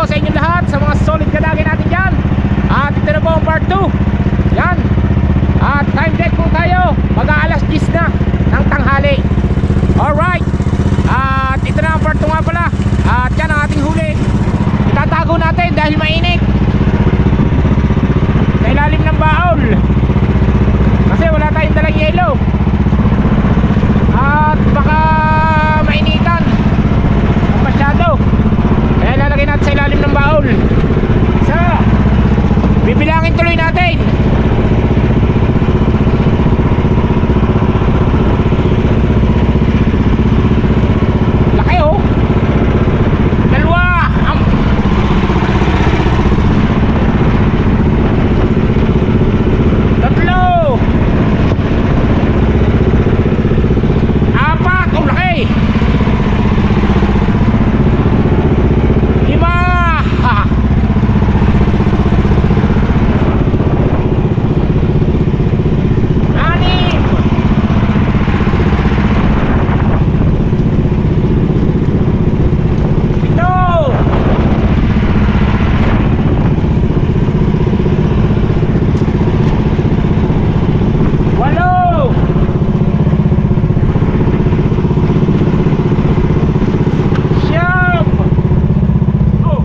po sa inyo lahat, sa mga solid kadagi natin dyan. At ito na po ang part 2. Yan. At time check po tayo, mag-aalas 10 na ng tanghali. Alright. At ito na ang part 2 nga pala. At yan ang ating huli. Itatago natin dahil mainit sa ilalim ng baol, kasi wala tayong dalang yelo. At baka mainitan masyado, kaya lalagay natin sa ilalim ng baol. So, bibilangin tuloy natin. Laki oh. Dalawa. Tatlo. Apat. Oh, laki. Lima. Anim. Pito. Walo. Siyam. Oh.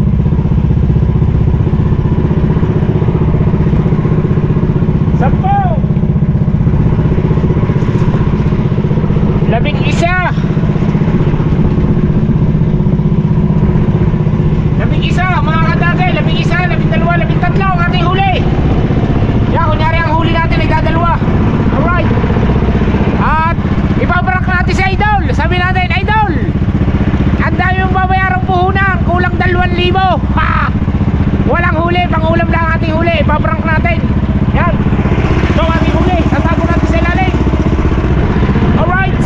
Sampo. Labing isa. Labing isa, mga kadagay. Labing isa, labing dalawa, labing tatlo ang ating huli. Yan, kunyari ang huli natin ay dadalwa. Alright. At ipabarak natin si Idol. Sabi natin, Idol, ang dami mong babayarang puhunan, kulang 2,000. Ha! Walang huli, pang-ulam lang ang ating huli. Ipabarak natin. Yan. So, ang ating huli, tatago natin sa ilalim. Alright.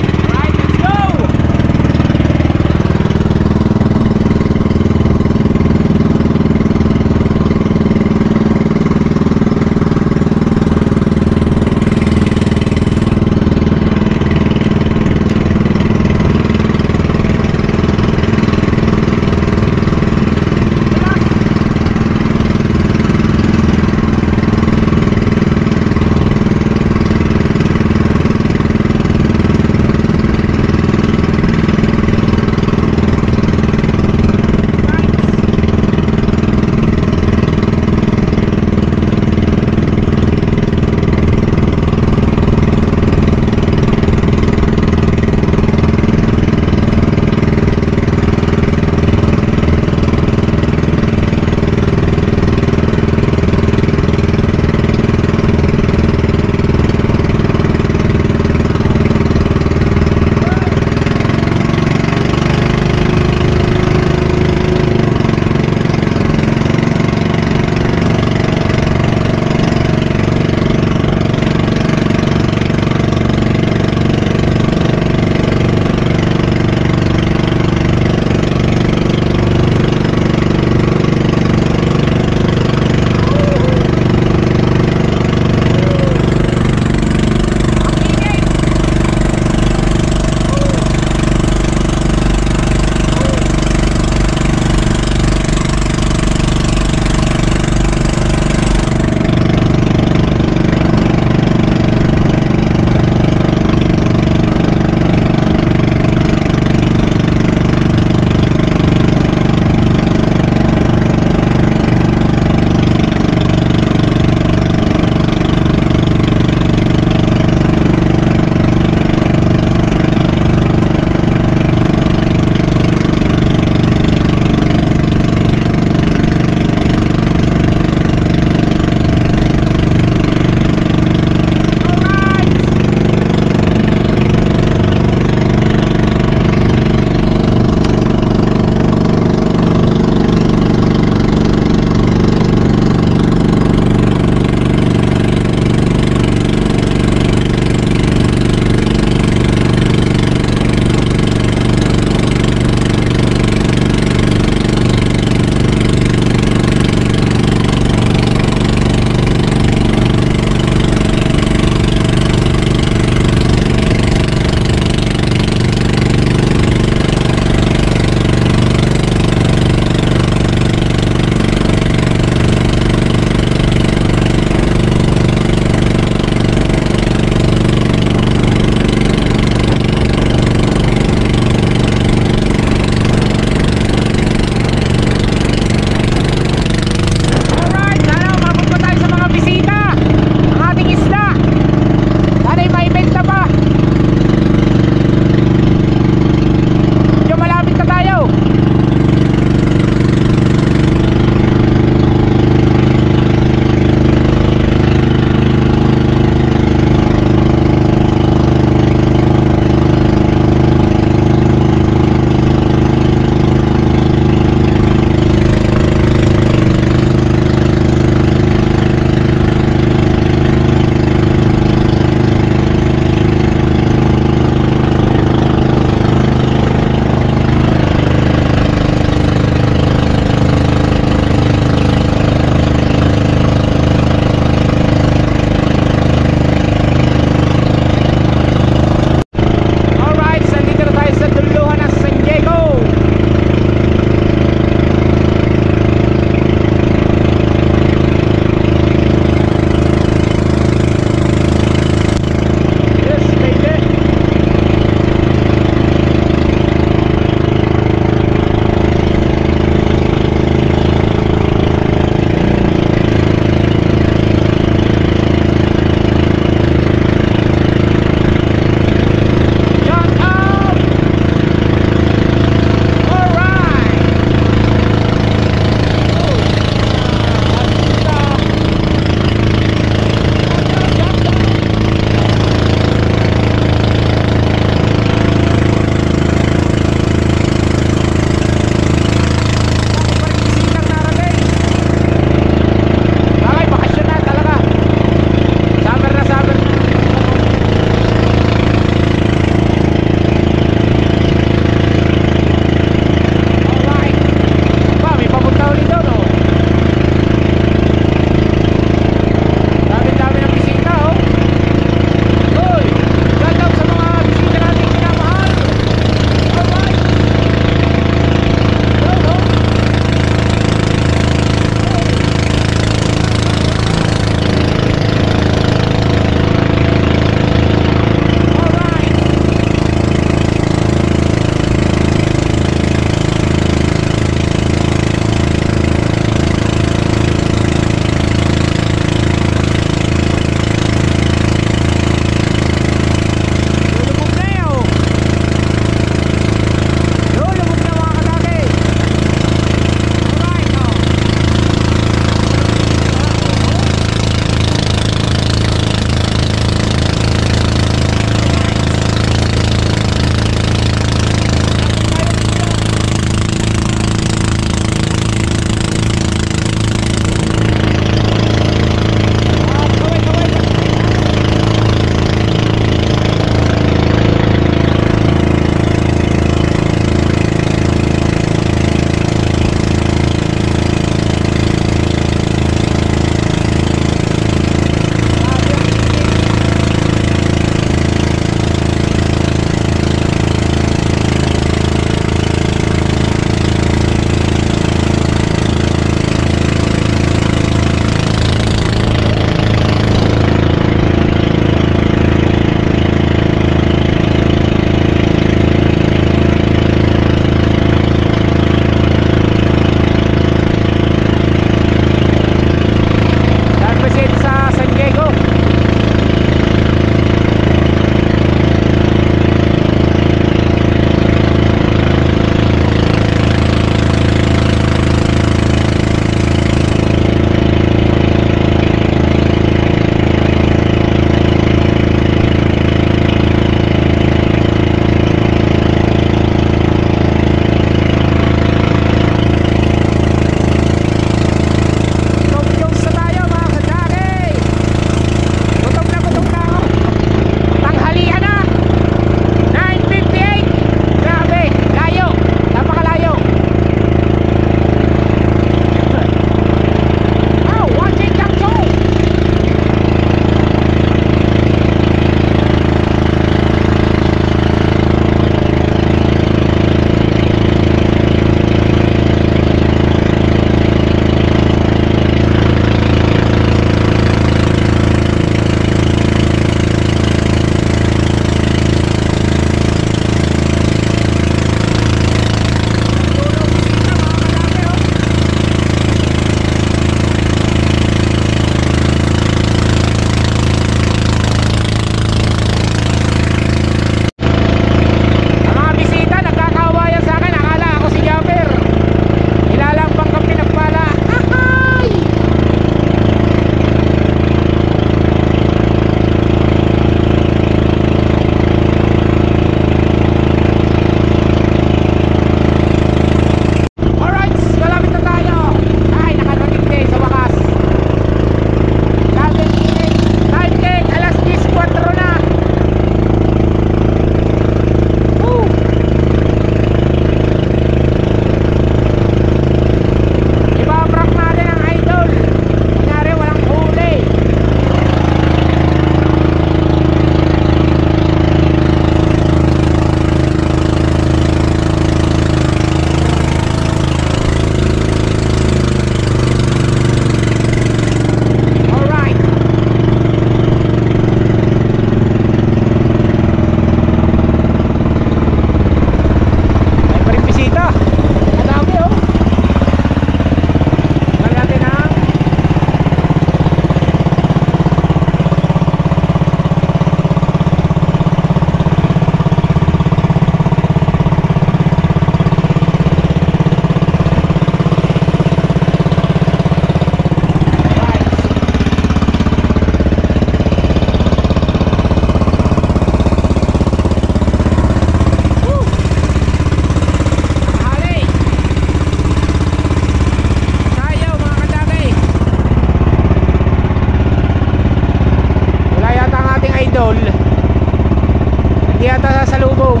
Hindi yata sasalubong.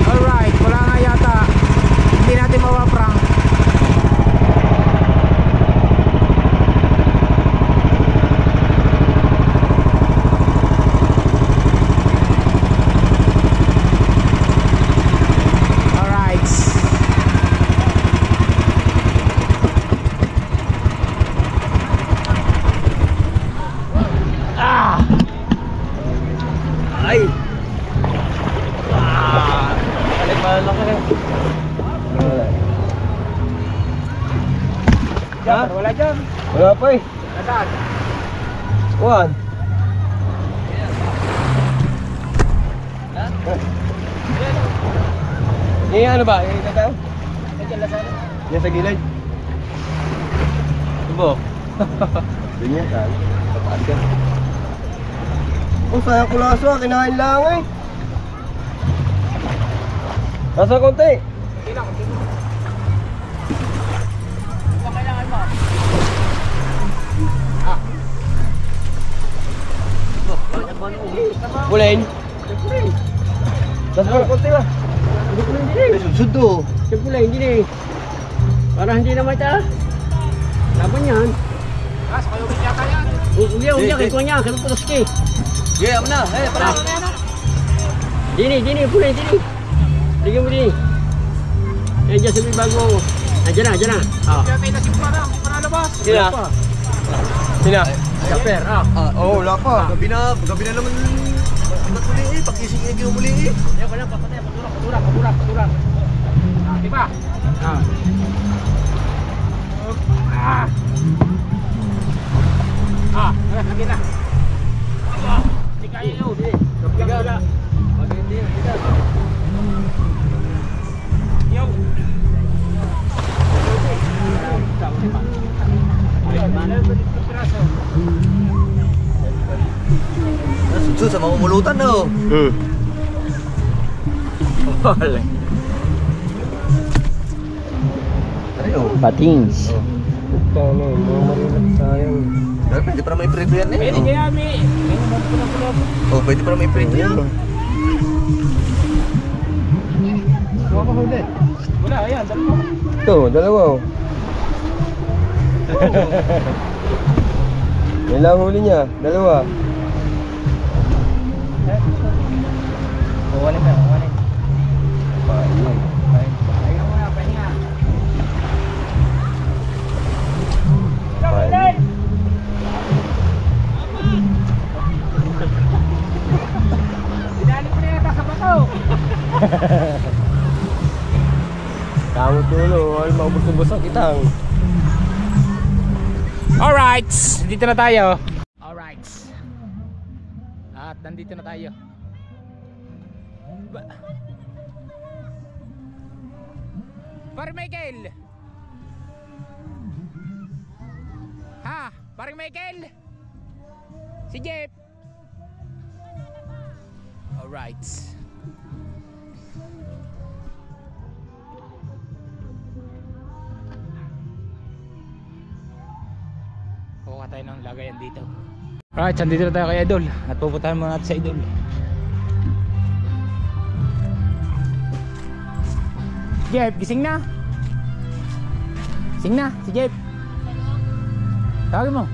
Alright, wala nga yata. Hindi natin mawaprank. Wala dyan. Wala pa eh. Nasaan? One. Yung ano ba? Yung kakao? Nandiyan lang sana. Yan sa gilid. Subo. Ganyan saan? Pataan ka. Oh, sayang kulaso. Kinain lang eh. Nasa konti. Kunti lang, kunti lang. Ito kailangan mo. Pulain. Nasa konti ba? Hindi pulain din eh. Susud to. Yung pula, hindi na eh. Para hindi na mata. Laban yan. Ah, sa kayo yata yan. Uliya, kaya niya, kaya putos ka eh. Yeah, na. Eh, para. Dini, pula, dini. Tignan mo dini. Yan dyan sabi bago. Diyan na. Kaya tayo nasimpa na, hindi pa nalabas. Sina? Sina? Kaper, Oo, wala pa. Gabi na naman. Ba't muli eh? Pakising eh, kayo muli eh. Yan, wala, papatay. Paturak. Di ba? Lagi na. Hindi kaya yun. Wala. Maganda yun, kita. Yo. Susud sa mamumulutan na oh. Wala. Ay oh. Patings. Tama, mga marilat sayang. Pwede para may preview yan eh. Pwede kaya may pulang-pulang. Oh, pwede para may preview yan. Huwag ka huli. Wala, ayan, dalawa. Ito, dalawa oh. Yan lang huli niya, dalawa. Kuwanin ka, kuwanin. Pahinga mo na, pahinga. Dinali ko na yata sa bato. Tamo tulo, ay maubos-ubos kitang. Alright, dito na tayo. Alright. At nandito na tayo. Pare Michael. Ha, Pare Michael. Si Jeff. Alright. Kuha tayo ng lagayan dito. Alright, andito na tayo kay Idol. At pupuntahan muna natin sa Idol. Jeff, gising na? Gising na, si Jeff. Tawagin mo.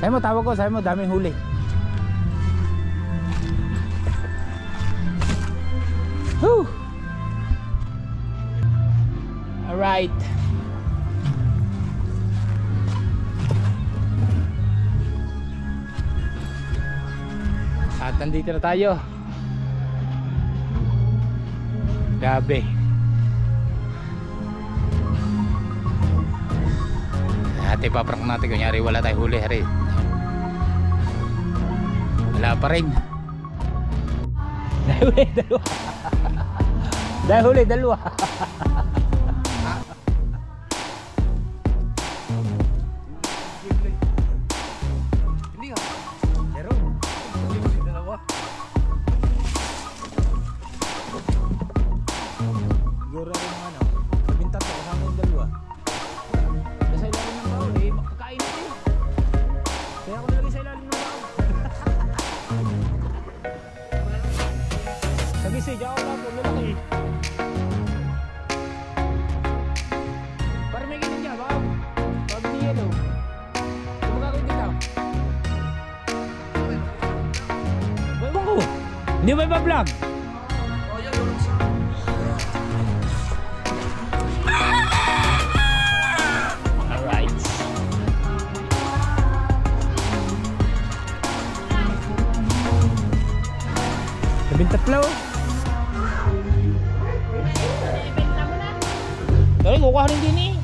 Sabi mo, daming huli. Whew. Alright. At nandito na tayo. Grabe. Ate, paprank natin. Kunyari wala tayong huli. Hari. Wala pa rin. Dahil huli, dalawa. Dahil huli, dalawa. Hindi nga. Meron. Dalawa. Nagising ako lang po, lalaki. Parang may ganun dyan, baka pabiniyan o. Ano magagawin dito? Ewan ko. Hindi mo ipa-vlog? Alright. Labintatlo. Ay, kukuha rin din eh.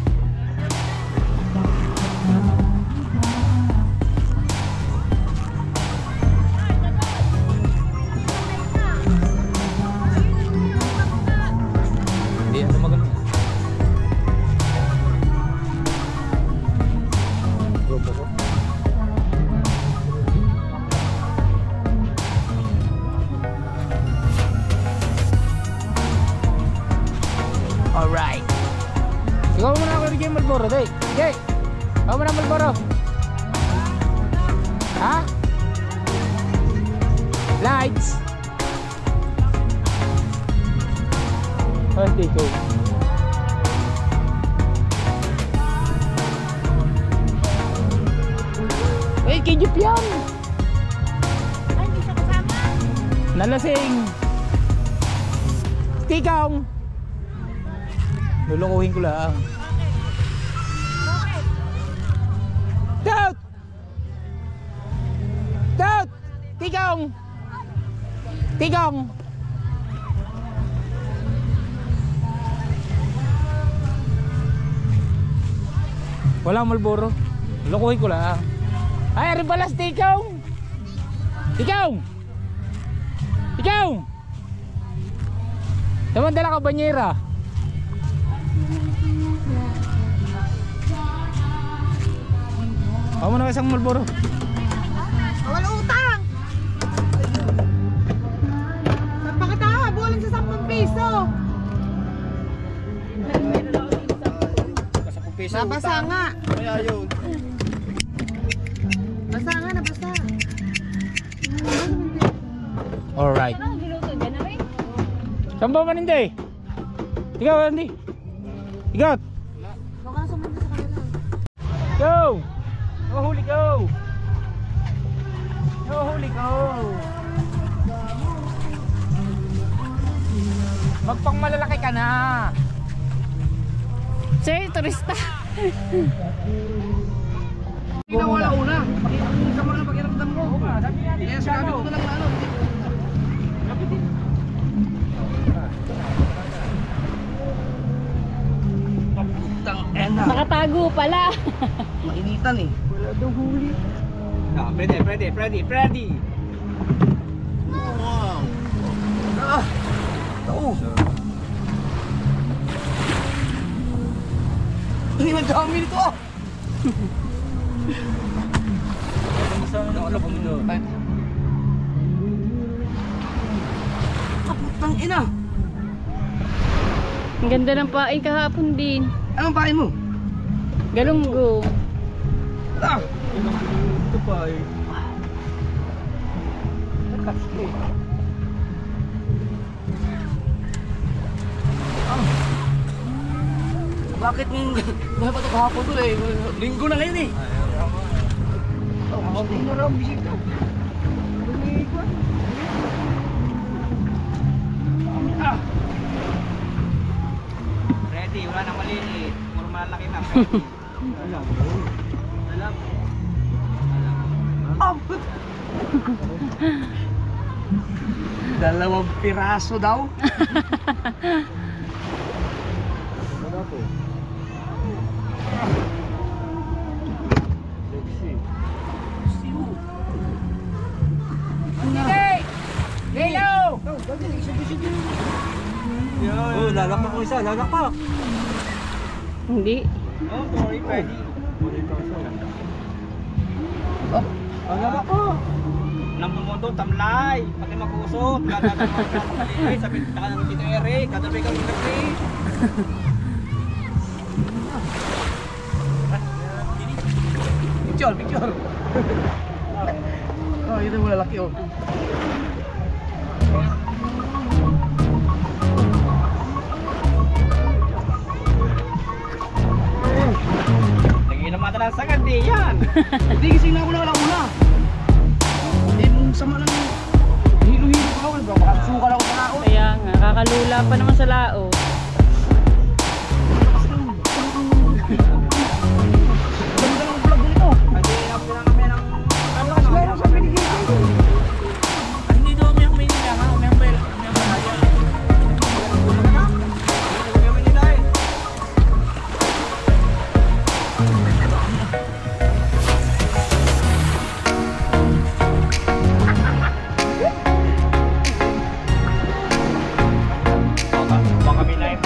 Hindi na tumagal. Grupo ko. Alright. Ikaw muna ako bigyan Malboro, day. Jay. Ikaw muna Malboro. Ha? Lights. Pwede ko. Eh, kejip yan. Ay, hindi siya kasama. Nalasing. Tikang. Lulukuhin ko lang. Bakit? Doubt! Doubt! Tikong! Tikong! Walang Malboro. Lulukuhin ko lang. Ay, ari balas, tikong! Tikong! Tikong! Samandala ka, banyera. Ako mo na isang Malboro. Wala utang. Napakatawa, buwalan sa 10 piso. Nabasa nga. Kaya yun. Basa nga, nabasa. Alright. Ano ang giluto dyan na rin? Saan ba man hindi? Ikaw, Andy. Ikaw. Baka sumunod sa kanila. Go! Huli go! Huli go! Magpang malalaki ka na! Sir, turista. Hindi na wala una. Sama na pakiramdam mo. Kaya sa gamit ko lang na ano. Nakatago pala. Mainitan eh. Wala daw huli. Freddy! Wow. Ah! Tao. Ay, ang dami nito ah! Kaputang ina! Ang ganda ng pain kahapon din. Anong pain mo? Galunggo. Ah! Ito pa eh. Bakit dapat ito kahapon to eh? Linggo na ngayon eh! Hindi na lang bisita. Ready, wala nang maliit. Puro malaki na. Dalawang piraso daw. Lilo! Oh, lalakpak ko isa, lalakpak. Hindi. Oh, sorry, Freddy. Lalakpak. Nang pumunto, tamlay. Pati makusot. Gagagawin mo ka maliit. Sabi ka ng Tito Eric. Katabi ka ng Eric. Picture. Oh, ito mo lalaki oh. Hindi, gising na ako na una. Eh, nung sama lang yung hilo-hilo pa ako. Baka sukal ako sa laot. Kaya nga, kakalula pa naman sa lao. Ganda ng vlog nito. Hindi, napilang kami ng... Ano, meron sa binigay ko. Hindi daw umiyak may nila nga. Umiyak ba yun? Umiyak ba tayo? Umiyak ba nila eh? Baka kami na yung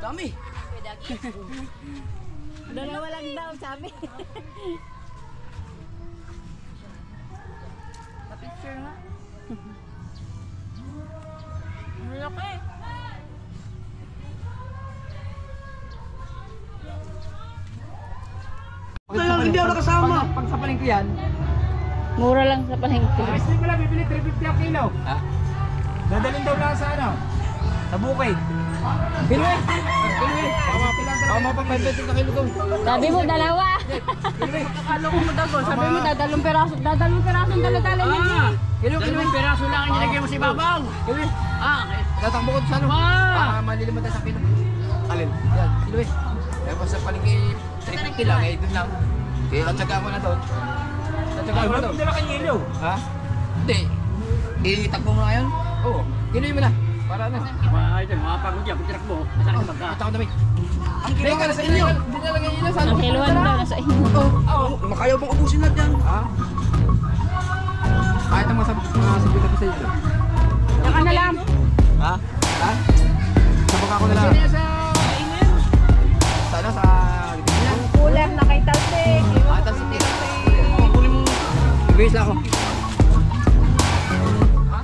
dami. Dalawa lang daw, sabi. Pa-picture nga. Ang laki. Kaya hindi ako nakasama. Pag sa palengke yan. Mura lang sa palengke. Gusto nyo pala, bibili 350 ang kilo. Ha? Dadalhin daw lang sa ano? Sa bukay. Kilo eh. Kilo eh. Tama pa 5 na kilo doon. Sabi mo, dalawa. Akala ko mo dago. Sabi mo, dadalong peraso ang dala-dala niya. Kilo eh. Peraso lang ang nilagay mo sa ibabaw. Kilo eh. Okay. Tatakbo ko sa ano? Maliliman tayo sa kilo. Alin? Yan. Kilo eh. Kaya pa sa palengke 350 lang eh. Doon lang. Kaya tatsaga ko na doon. Tatsaga ko na doon. Dala kang kilo. Ha? Hindi. Itakbo mo na ngayon? Oo. Kiloy mo na. Para ano? Idol, makapagod yan. Pagtirak mo, masakit sa magka. At ako dami. Ang kilo ka na sa inyo. Dinalagay nila sa Ang kiluan daw, nasa inyo. Oo. Makayaw bang ubusin lahat yan? Ha? Kahit ang masabitan ko sa inyo. Saka na lang. Ha? Ha? Sabak ako na lang. Sino yan sa email? Sa ano? Sa... Kulang na kay Talsik. Ata si Tira. Kukunin mo. Ibigay sa ako. Ha?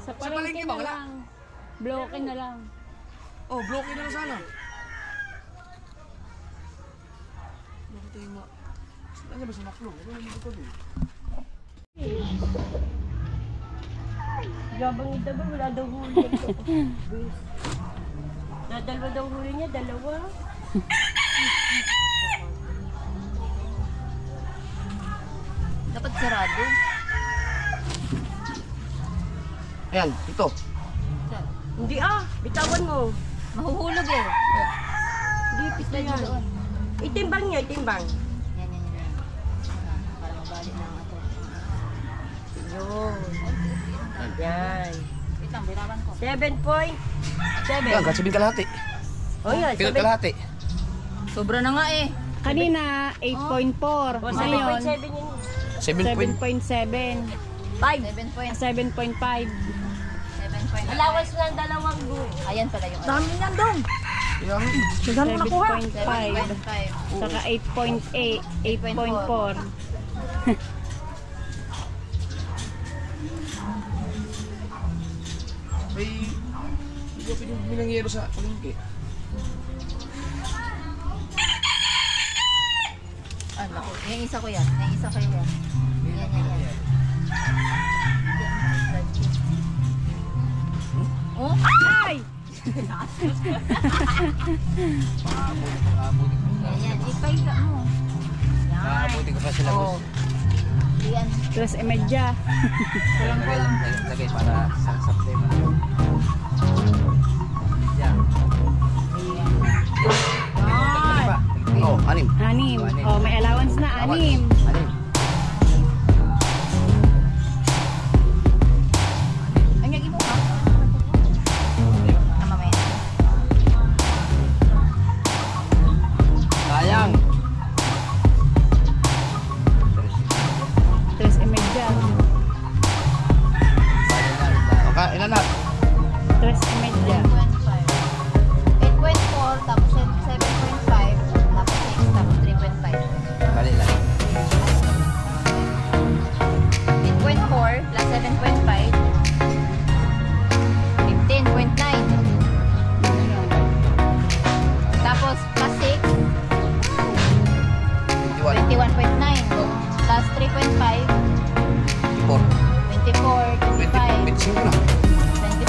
Sa palengke palengke ba? na Wala? lang. Bloke na lang. Oh, bloke na lang sana. Bakit tayo ma... Ano ba sa maklo? Ano naman ito doon? Gabang ito ba? Wala daw huli. Dadalwa daw huli niya, dalawa. Dapat sarado. Ayan, ito. Hindi bitawan mo. Mahuhulog eh. Hindi, pista yan. Itimbang niya, itimbang. Yan. Para mabali na ang ato. Yun. Yan. Wait lang, binaban ko. 7.7. Ayan, kahit sabihin kalahati. Oh, yan. Pinag kalahati. Sobra na nga eh. Kanina, 8.4. Oh, Ngayon, 7.7 yun. 7.7. 7.7. 7.7. 7.5. Allowance na ang dalawang buo. Ayan pala yung Dami yan doon. Ayan. 7.5. 7.5. Saka 8.8. 8.4. Hindi ko pinangyero sa palengke. Ano ko? Yung isa ko yan. Yung isa ko yan. Yan. Oh? Ay! Yan. Ipahita mo. Yan. Nakabuti ko pa sila boss. Yan. Tres emedya. Lagay para sa September. Yan. Oh, 6. 6. Oh, may allowance na. 6. 6. Ang yagi mo ha? Mamaya. Sayang. Tres emedya. Okay, ilan na? Tres emedya. 8.5. 8.4 tapos 7.5 tapos 6 tapos 3.5. Bali lang. 8.4 plus 7.5 15.9 tapos plus 6 21. 21.9 plus 3.5 24. 24 25 25 na. 25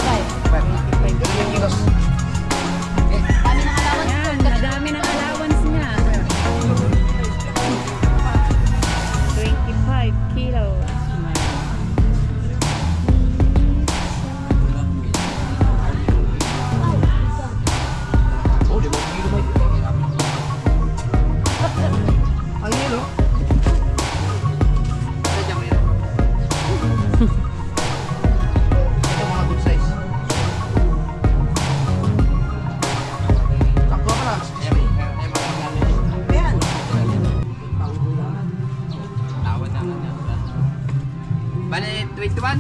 25 kilos. kami ng allowance Yan, madami ng allowance niya. 25 kilos. Oh, 5 kilo may. Ang hilo. Ito mga good size. Sakto ka na. Ayan. Bale, 21?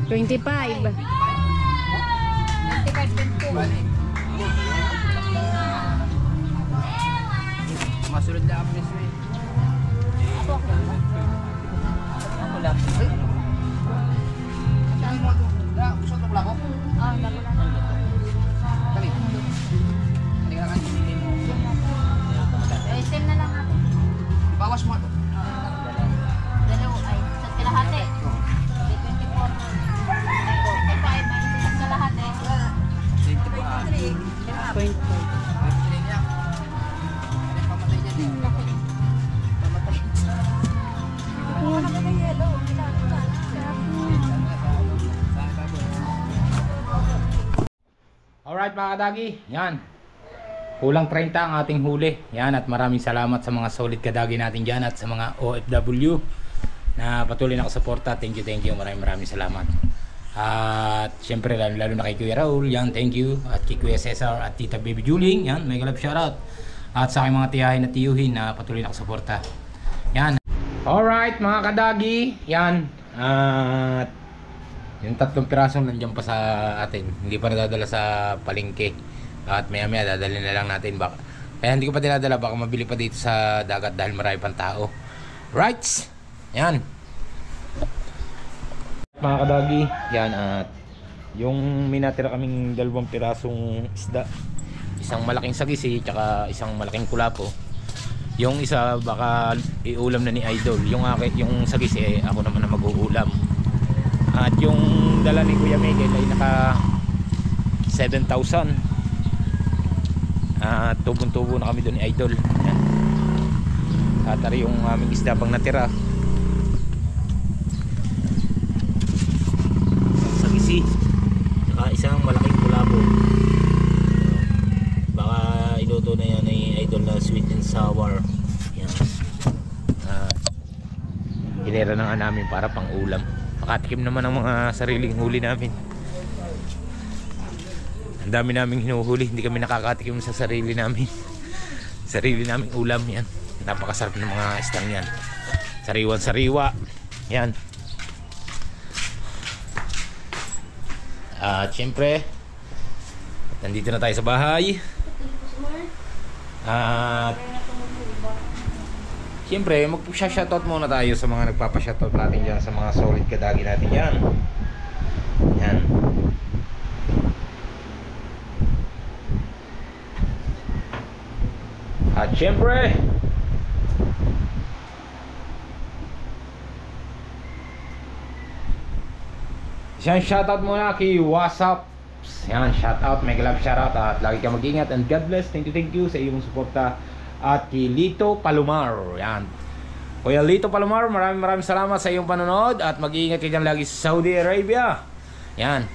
25. 25.2 Bale. Masulod na ang presyo eh. Ako lang. Ay. Saan mo ito? Usap na pala ko? ah dako na Kali. Hindi ka kan. same na lang natin Bawas mo ito. dalawa ay sa kalahati 24 45 minus sa kalahati 25. Alright mga kadagi, yan. Kulang 30 ang ating huli. Yan, at maraming salamat sa mga solid kadagi natin dyan at sa mga OFW na patuloy na kasuporta. Thank you. Maraming salamat. At syempre lalo na kay Kuya Raul, yan, thank you. At kay Kuya Cesar at Tita Baby Juling, yan, mega love shoutout. At sa aking mga tiyahin at tiyuhin na patuloy na kasuporta. Yan. Alright mga kadagi, yan. At yung 3 pirasong nandiyan pa sa atin, hindi pa nadadala sa palengke. At maya maya dadalhin na lang natin Kaya hindi ko pa dinadala, baka mabili pa dito sa dagat dahil marami pang tao. Right? Yan. Mga kadagi, yan at yung minatira kaming 2 pirasong isda. Isang malaking sagisi, tsaka isang malaking kulapo. Yung isa baka iulam na ni Idol. Yung sagisi ako naman na mag-uulam. At yung dala ni Kuya Miguel ay naka 7,000. Tubong-tubo na kami doon ni Idol. Yan. At ari yung aming isda pang natira. Sagisi. Saka isang malaking kulabo. Baka iluto na yan ni Idol na sweet and sour. Yan. Hinera na nga namin para pang ulam. Nakatikim naman ang mga sariling huli namin. Ang dami naming hinuhuli, hindi kami nakakatikim sa sarili namin. Sarili naming ulam yan. Napakasarap ng mga istang yan. Sariwan sariwa. Yan. At syempre, nandito na tayo sa bahay. At syempre, mag-shoutout muna tayo sa mga nagpapa-shoutout natin dyan, sa mga solid kadagi natin yan. Yan. At syempre, isang shoutout muna kay WhatsApps. Yan, shoutout, mega love shoutout. At lagi ka mag-ingat and God bless. Thank you sa iyong suporta. At kay Lito Palomar. Yan, Kuya Lito Palomar, maraming salamat sa iyong panonood. At mag-iingat kayo dyan lagi sa Saudi Arabia. Yan,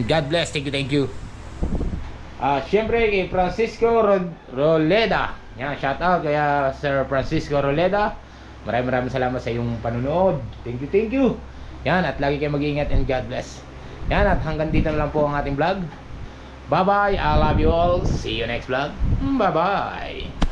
God bless. Thank you. Syempre kay Francisco Roleda. Yan, shout out kaya Sir Francisco Roleda. Maraming salamat sa iyong panonood. Thank you. Yan, at lagi kayo mag-iingat and God bless. Yan, at hanggang dito na lang po ang ating vlog. Bye bye, I love you all. See you next vlog. Bye bye.